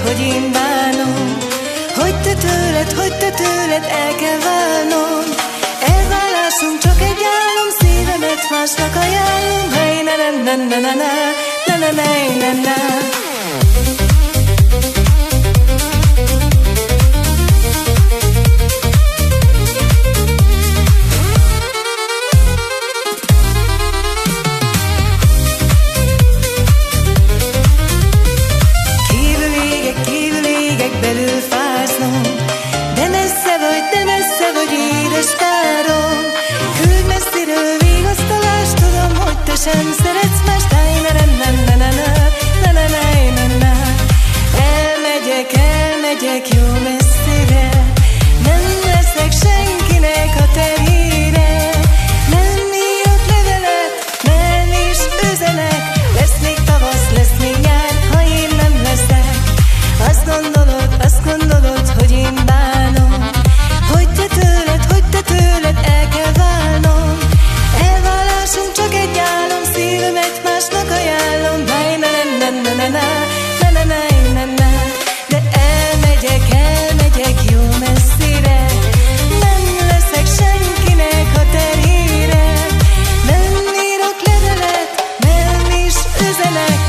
hogy én bánom, hogy te tőled el kell válnom. Elválásunk csak egy álom, szívemet másnak ajánlom. Hey, na na na na na na na na na na. Belül fáznom, de messze vagy édes párom. Küld messziről vigasztalást, tudom, hogy te sem szeretsz más. Elmegyek jó messzire, nem leszek senkinek a terhére. Nem írok levelet, nem is üzenek. Lesz még tavasz, lesz még nyár, ha én nem leszek. Azt gondolod, hogy én bánom, hogy te tőled el kell válnom. Elválásunk csak egy álom, szívemet másnak ajánlom. De elmegyek jó messzire, nem leszek senkinek a terhére. Nem írok levelet, nem is üzenek.